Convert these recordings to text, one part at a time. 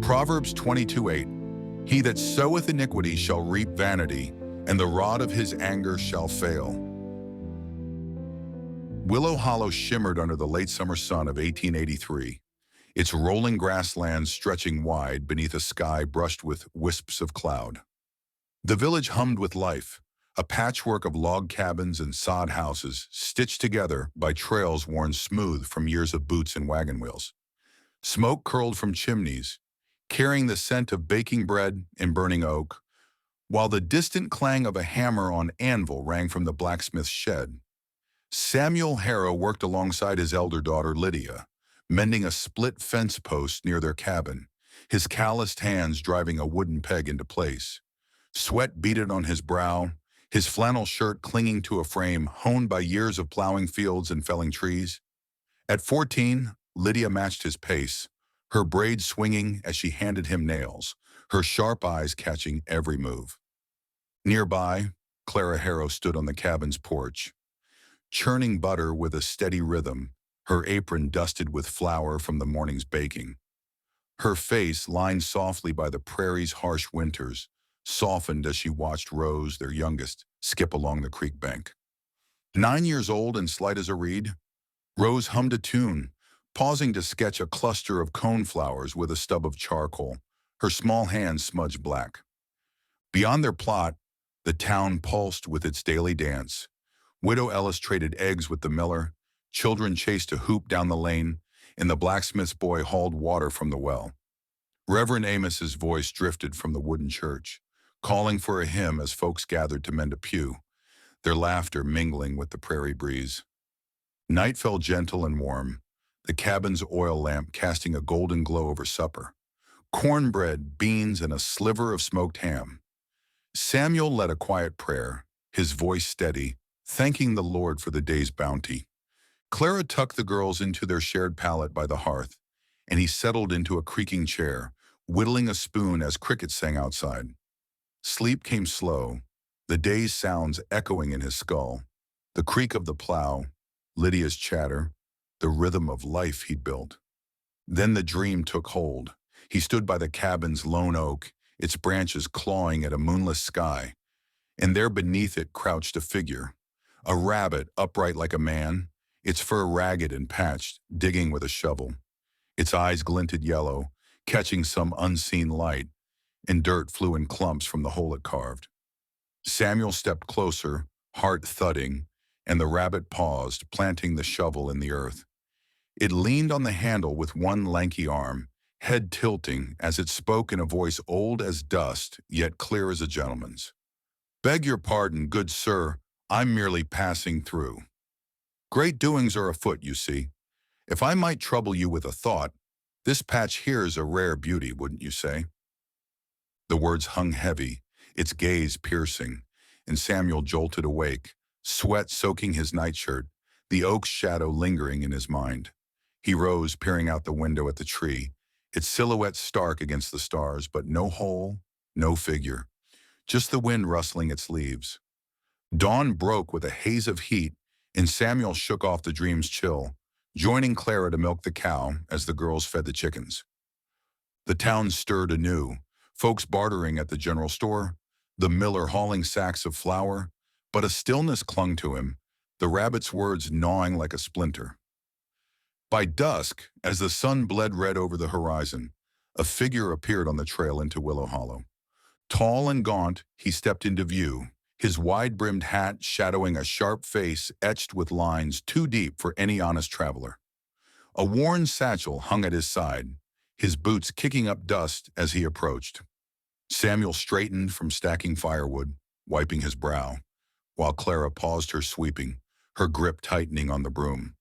Proverbs 22:8. He that soweth iniquity shall reap vanity, and the rod of his anger shall fail. Willow Hollow shimmered under the late summer sun of 1883, its rolling grasslands stretching wide beneath a sky brushed with wisps of cloud. The village hummed with life, a patchwork of log cabins and sod houses stitched together by trails worn smooth from years of boots and wagon wheels. Smoke curled from chimneys, carrying the scent of baking bread and burning oak, while the distant clang of a hammer on anvil rang from the blacksmith's shed. Samuel Harrow worked alongside his elder daughter Lydia, mending a split fence post near their cabin, his calloused hands driving a wooden peg into place. Sweat beaded on his brow, his flannel shirt clinging to a frame honed by years of plowing fields and felling trees. At 14, Lydia matched his pace, her braids swinging as she handed him nails, her sharp eyes catching every move. Nearby, Clara Harrow stood on the cabin's porch, churning butter with a steady rhythm, her apron dusted with flour from the morning's baking. Her face, lined softly by the prairie's harsh winters, softened as she watched Rose, their youngest, skip along the creek bank. 9 years old and slight as a reed, Rose hummed a tune, pausing to sketch a cluster of coneflowers with a stub of charcoal, her small hands smudged black. Beyond their plot, the town pulsed with its daily dance. Widow Ellis traded eggs with the miller, children chased a hoop down the lane, and the blacksmith's boy hauled water from the well. Reverend Amos's voice drifted from the wooden church, calling for a hymn as folks gathered to mend a pew, their laughter mingling with the prairie breeze. Night fell gentle and warm, the cabin's oil lamp casting a golden glow over supper. Cornbread, beans, and a sliver of smoked ham. Samuel led a quiet prayer, his voice steady, thanking the Lord for the day's bounty. Clara tucked the girls into their shared pallet by the hearth, and he settled into a creaking chair, whittling a spoon as crickets sang outside. Sleep came slow, the day's sounds echoing in his skull, the creak of the plow, Lydia's chatter, the rhythm of life he'd built. Then the dream took hold. He stood by the cabin's lone oak, its branches clawing at a moonless sky, and there beneath it crouched a figure, a rabbit upright like a man, its fur ragged and patched, digging with a shovel. Its eyes glinted yellow, catching some unseen light, and dirt flew in clumps from the hole it carved. Samuel stepped closer, heart thudding, and the rabbit paused, planting the shovel in the earth. It leaned on the handle with one lanky arm, head tilting as it spoke in a voice old as dust, yet clear as a gentleman's. "Beg your pardon, good sir, I'm merely passing through. Great doings are afoot, you see. If I might trouble you with a thought, this patch here's a rare beauty, wouldn't you say?" The words hung heavy, its gaze piercing, and Samuel jolted awake, sweat soaking his nightshirt, the oak's shadow lingering in his mind. He rose, peering out the window at the tree, its silhouette stark against the stars, but no hole, no figure, just the wind rustling its leaves. Dawn broke with a haze of heat, and Samuel shook off the dream's chill, joining Clara to milk the cow as the girls fed the chickens. The town stirred anew, folks bartering at the general store, the miller hauling sacks of flour, but a stillness clung to him, the rabbit's words gnawing like a splinter. By dusk, as the sun bled red over the horizon, a figure appeared on the trail into Willow Hollow. Tall and gaunt, he stepped into view, his wide-brimmed hat shadowing a sharp face etched with lines too deep for any honest traveler. A worn satchel hung at his side, his boots kicking up dust as he approached. Samuel straightened from stacking firewood, wiping his brow, while Clara paused her sweeping, her grip tightening on the broom.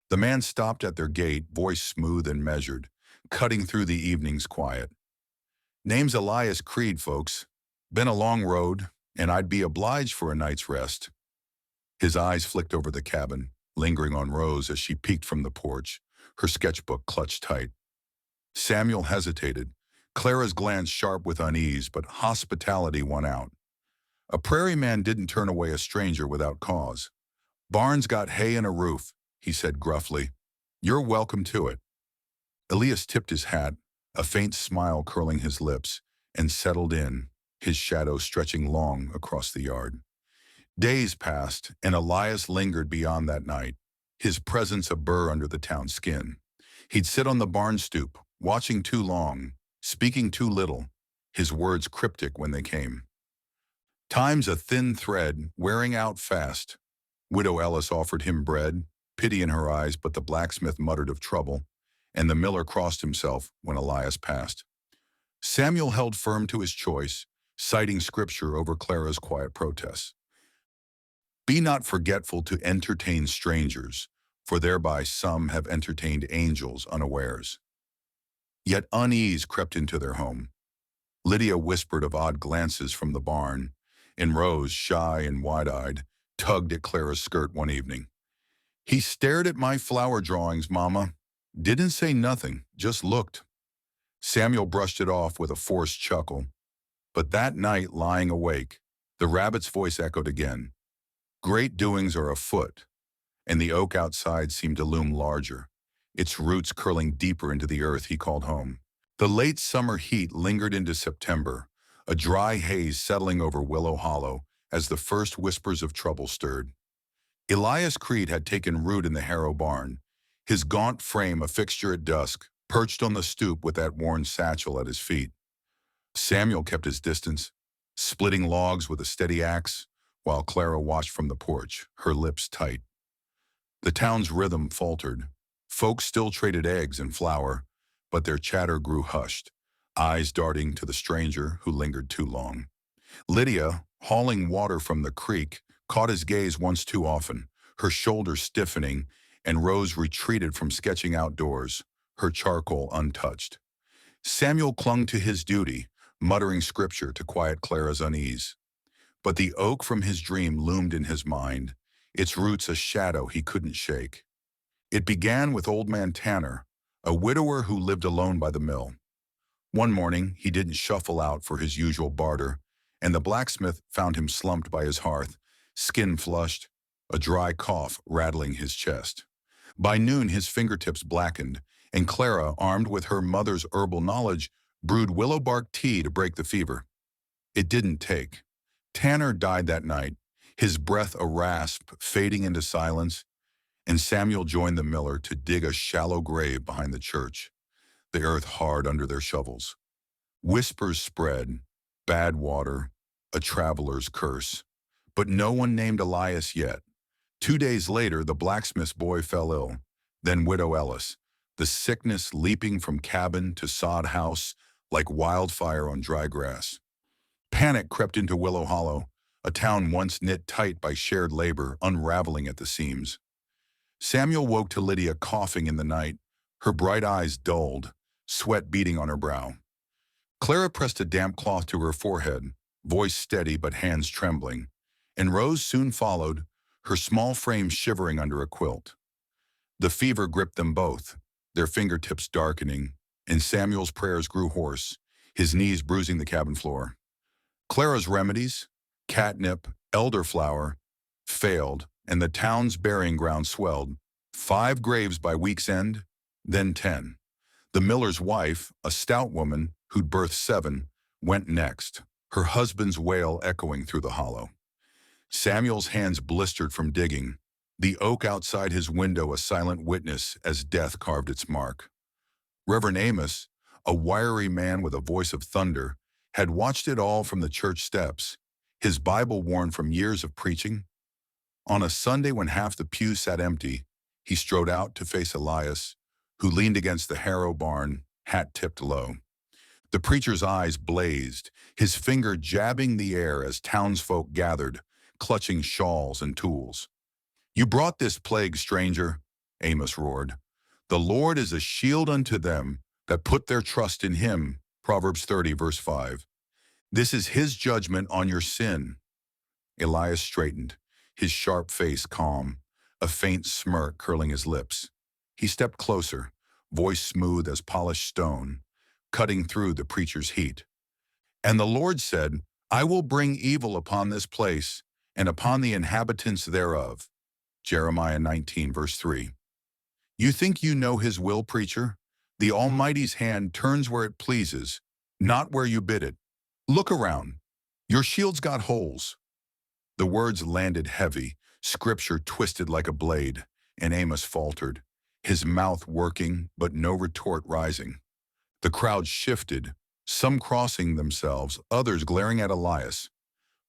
The man stopped at their gate, voice smooth and measured, cutting through the evening's quiet. "Name's Elias Creed, folks. Been a long road, and I'd be obliged for a night's rest." His eyes flicked over the cabin, lingering on Rose as she peeked from the porch, her sketchbook clutched tight. Samuel hesitated, Clara's glance sharp with unease, but hospitality won out. A prairie man didn't turn away a stranger without cause. "Barn's got hay and a roof," he said gruffly. "You're welcome to it." Elias tipped his hat, a faint smile curling his lips, and settled in, his shadow stretching long across the yard. Days passed, and Elias lingered beyond that night, his presence a burr under the town's skin. He'd sit on the barn stoop, watching too long, speaking too little, his words cryptic when they came. Time's a thin thread, wearing out fast. Widow Ellis offered him bread, pity in her eyes, but the blacksmith muttered of trouble, and the miller crossed himself when Elias passed. Samuel held firm to his choice, citing scripture over Clara's quiet protests. Be not forgetful to entertain strangers, for thereby some have entertained angels unawares. Yet unease crept into their home. Lydia whispered of odd glances from the barn, and Rose, shy and wide-eyed, tugged at Clara's skirt one evening. He stared at my flower drawings, Mama. Didn't say nothing, just looked. Samuel brushed it off with a forced chuckle. But that night, lying awake, the rabbit's voice echoed again. Great doings are afoot, and the oak outside seemed to loom larger, its roots curling deeper into the earth he called home. The late summer heat lingered into September, a dry haze settling over Willow Hollow as the first whispers of trouble stirred. Elias Creed had taken root in the Harrow barn, his gaunt frame a fixture at dusk, perched on the stoop with that worn satchel at his feet. Samuel kept his distance, splitting logs with a steady axe, while Clara watched from the porch, her lips tight. The town's rhythm faltered. Folks still traded eggs and flour, but their chatter grew hushed, eyes darting to the stranger who lingered too long. Lydia, hauling water from the creek, caught his gaze once too often, her shoulders stiffening, and Rose retreated from sketching outdoors, her charcoal untouched. Samuel clung to his duty, muttering scripture to quiet Clara's unease. But the oak from his dream loomed in his mind, its roots a shadow he couldn't shake. It began with old man Tanner, a widower who lived alone by the mill. One morning, he didn't shuffle out for his usual barter, and the blacksmith found him slumped by his hearth, skin flushed, a dry cough rattling his chest. By noon, his fingertips blackened, and Clara, armed with her mother's herbal knowledge, brewed willow bark tea to break the fever. It didn't take. Tanner died that night, his breath a rasp fading into silence, and Samuel joined the miller to dig a shallow grave behind the church, the earth hard under their shovels. Whispers spread, bad water, a traveler's curse, but no one named Elias yet. 2 days later, the blacksmith's boy fell ill, then Widow Ellis, the sickness leaping from cabin to sod house like wildfire on dry grass. Panic crept into Willow Hollow, a town once knit tight by shared labor, unraveling at the seams. Samuel woke to Lydia coughing in the night, her bright eyes dulled, sweat beading on her brow. Clara pressed a damp cloth to her forehead, voice steady but hands trembling, and Rose soon followed, her small frame shivering under a quilt. The fever gripped them both, their fingertips darkening, and Samuel's prayers grew hoarse, his knees bruising the cabin floor. Clara's remedies, catnip, elderflower, failed, and the town's burying ground swelled. 5 graves by week's end, then 10. The miller's wife, a stout woman who'd birthed 7, went next, her husband's wail echoing through the hollow. Samuel's hands blistered from digging, the oak outside his window a silent witness as death carved its mark. Reverend Amos, a wiry man with a voice of thunder, had watched it all from the church steps, his Bible worn from years of preaching. On a Sunday when half the pews sat empty, he strode out to face Elias, who leaned against the Harrow barn, hat tipped low. The preacher's eyes blazed, his finger jabbing the air as townsfolk gathered, clutching shawls and tools. You brought this plague, stranger, Amos roared. The Lord is a shield unto them that put their trust in him, Proverbs 30, verse 5. This is his judgment on your sin. Elias straightened, his sharp face calm, a faint smirk curling his lips. He stepped closer, voice smooth as polished stone, cutting through the preacher's heat. And the Lord said, I will bring evil upon this place and upon the inhabitants thereof. Jeremiah 19, verse 3. You think you know his will, preacher? The Almighty's hand turns where it pleases, not where you bid it. Look around. Your shield's got holes. The words landed heavy, scripture twisted like a blade, and Amos faltered, his mouth working but no retort rising. The crowd shifted, some crossing themselves, others glaring at Elias.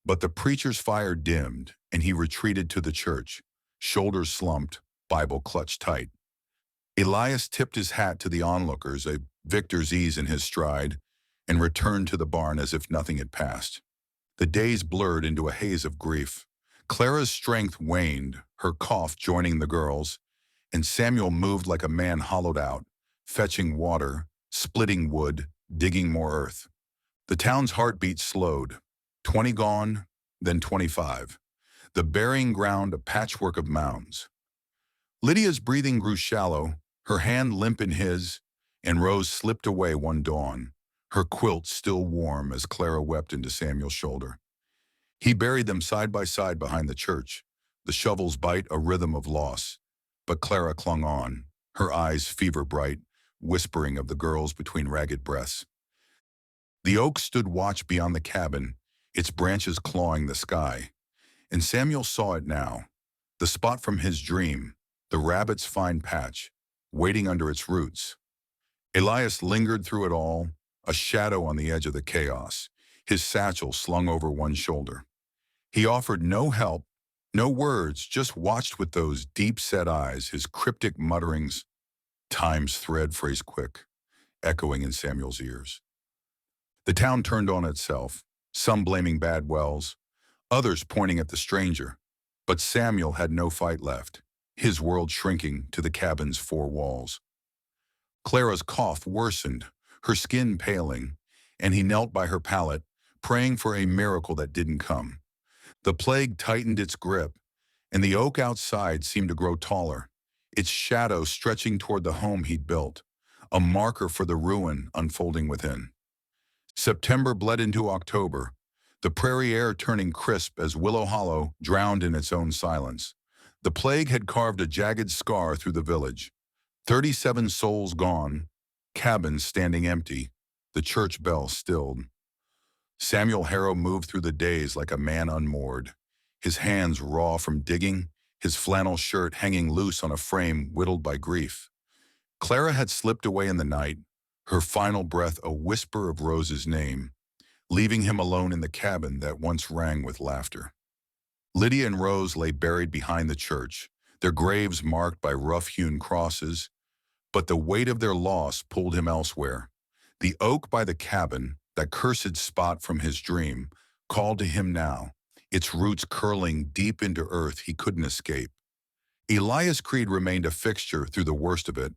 But the preacher's fire dimmed, and he retreated to the church, shoulders slumped, Bible clutched tight. Elias tipped his hat to the onlookers, a victor's ease in his stride, and returned to the barn as if nothing had passed. The days blurred into a haze of grief. Clara's strength waned, her cough joining the girls', and Samuel moved like a man hollowed out, fetching water, splitting wood, digging more earth. The town's heartbeat slowed. 20 gone, then 25. The burying ground a patchwork of mounds. Lydia's breathing grew shallow, her hand limp in his, and Rose slipped away one dawn, her quilt still warm as Clara wept into Samuel's shoulder. He buried them side by side behind the church, the shovel's bite a rhythm of loss. But Clara clung on, her eyes fever bright, whispering of the girls between ragged breaths. The oak stood watch beyond the cabin, its branches clawing the sky. And Samuel saw it now, the spot from his dream, the rabbit's fine patch, waiting under its roots. Elias lingered through it all, a shadow on the edge of the chaos, his satchel slung over one shoulder. He offered no help, no words, just watched with those deep-set eyes, his cryptic mutterings, time's thread phrase quick, echoing in Samuel's ears. The town turned on itself, some blaming bad wells, others pointing at the stranger. But Samuel had no fight left, his world shrinking to the cabin's four walls. Clara's cough worsened, her skin paling, and he knelt by her pallet, praying for a miracle that didn't come. The plague tightened its grip, and the oak outside seemed to grow taller, its shadow stretching toward the home he'd built, a marker for the ruin unfolding within. September bled into October, the prairie air turning crisp as Willow Hollow drowned in its own silence. The plague had carved a jagged scar through the village. 37 souls gone, cabins standing empty, the church bell stilled. Samuel Harrow moved through the days like a man unmoored, his hands raw from digging, his flannel shirt hanging loose on a frame whittled by grief. Clara had slipped away in the night, her final breath a whisper of Rose's name, leaving him alone in the cabin that once rang with laughter. Lydia and Rose lay buried behind the church, their graves marked by rough-hewn crosses, but the weight of their loss pulled him elsewhere. The oak by the cabin, that cursed spot from his dream, called to him now, its roots curling deep into earth he couldn't escape. Elias Creed remained a fixture through the worst of it,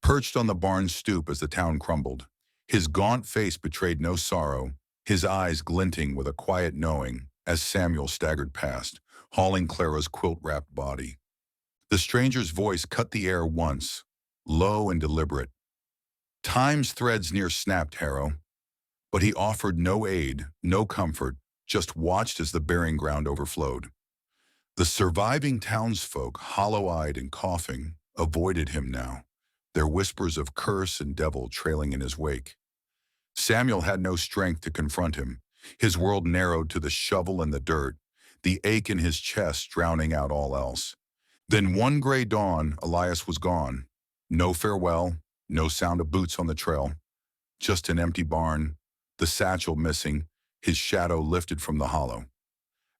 perched on the barn stoop as the town crumbled. His gaunt face betrayed no sorrow, his eyes glinting with a quiet knowing as Samuel staggered past, hauling Clara's quilt-wrapped body. The stranger's voice cut the air once, low and deliberate. Time's threads near snapped, Harrow. But he offered no aid, no comfort, just watched as the burying ground overflowed. The surviving townsfolk, hollow-eyed and coughing, avoided him now, their whispers of curse and devil trailing in his wake. Samuel had no strength to confront him, his world narrowed to the shovel and the dirt, the ache in his chest drowning out all else. Then one gray dawn, Elias was gone. No farewell, no sound of boots on the trail, just an empty barn, the satchel missing, his shadow lifted from the hollow.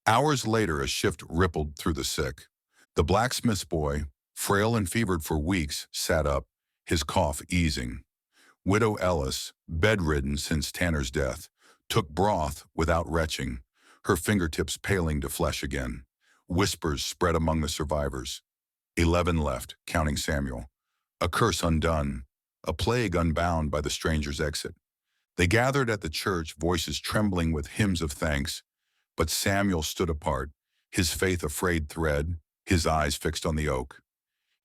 Hours later, a shift rippled through the sick. The blacksmith's boy, frail and fevered for weeks, sat up, his cough easing. Widow Ellis, bedridden since Tanner's death, took broth without retching, her fingertips paling to flesh again. Whispers spread among the survivors. 11 left, counting Samuel. A curse undone, a plague unbound by the stranger's exit. They gathered at the church, voices trembling with hymns of thanks, but Samuel stood apart, his faith a frayed thread, his eyes fixed on the oak.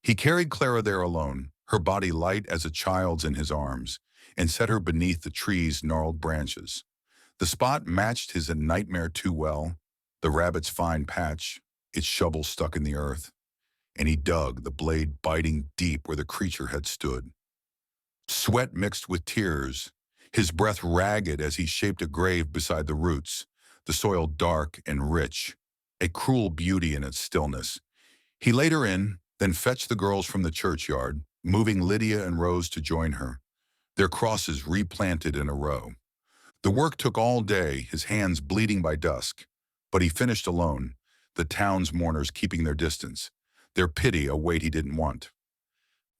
He carried Clara there alone, her body light as a child's in his arms, and set her beneath the tree's gnarled branches. The spot matched his nightmare too well, the rabbit's fine patch, its shovel stuck in the earth, and he dug, the blade biting deep where the creature had stood. Sweat mixed with tears, his breath ragged as he shaped a grave beside the roots, the soil dark and rich, a cruel beauty in its stillness. He laid her in, then fetched the girls from the churchyard, moving Lydia and Rose to join her, their crosses replanted in a row. The work took all day, his hands bleeding by dusk, but he finished alone, the town's mourners keeping their distance, their pity a weight he didn't want.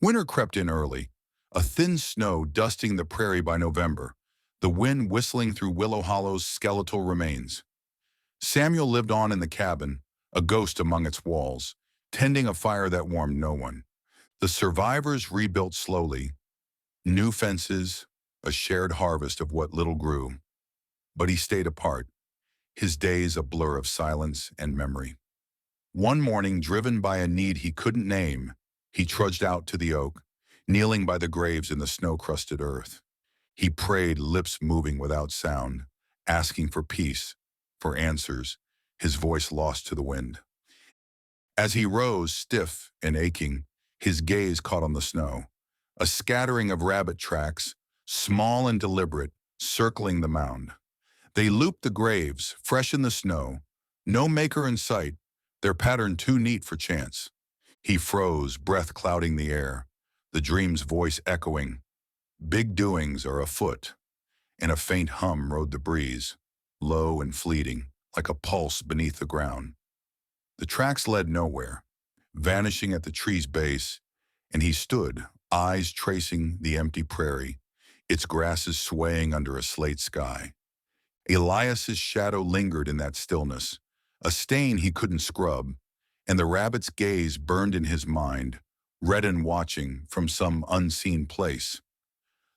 Winter crept in early, a thin snow dusting the prairie by November, the wind whistling through Willow Hollow's skeletal remains. Samuel lived on in the cabin, a ghost among its walls, tending a fire that warmed no one. The survivors rebuilt slowly, new fences, a shared harvest of what little grew. But he stayed apart, his days a blur of silence and memory. One morning, driven by a need he couldn't name, he trudged out to the oak, kneeling by the graves in the snow-crusted earth. He prayed, lips moving without sound, asking for peace, for answers, his voice lost to the wind. As he rose, stiff and aching, his gaze caught on the snow, a scattering of rabbit tracks, small and deliberate, circling the mound. They looped the graves, fresh in the snow, no maker in sight, their pattern too neat for chance. He froze, breath clouding the air, the dream's voice echoing. Big doings are afoot, and a faint hum rode the breeze, low and fleeting, like a pulse beneath the ground. The tracks led nowhere, vanishing at the tree's base, and he stood, eyes tracing the empty prairie, its grasses swaying under a slate sky. Elias's shadow lingered in that stillness, a stain he couldn't scrub, and the rabbit's gaze burned in his mind, red and watching from some unseen place.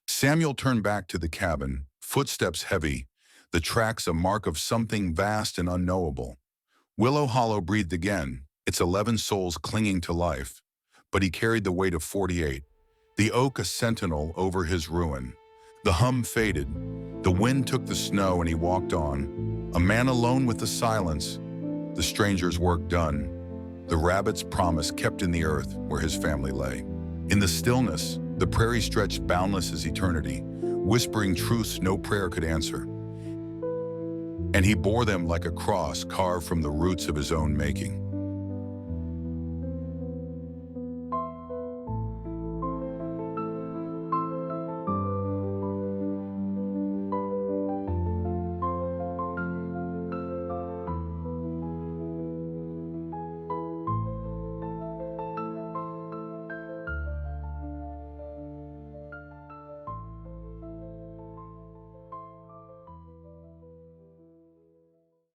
Samuel turned back to the cabin, footsteps heavy, the tracks a mark of something vast and unknowable. Willow Hollow breathed again, its 11 souls clinging to life, but he carried the weight of 48, the oak a sentinel over his ruin. The hum faded, the wind took the snow and he walked on, a man alone with the silence, the stranger's work done, the rabbit's promise kept in the earth where his family lay. In the stillness, the prairie stretched boundless as eternity, whispering truths no prayer could answer. And he bore them like a cross carved from the roots of his own making.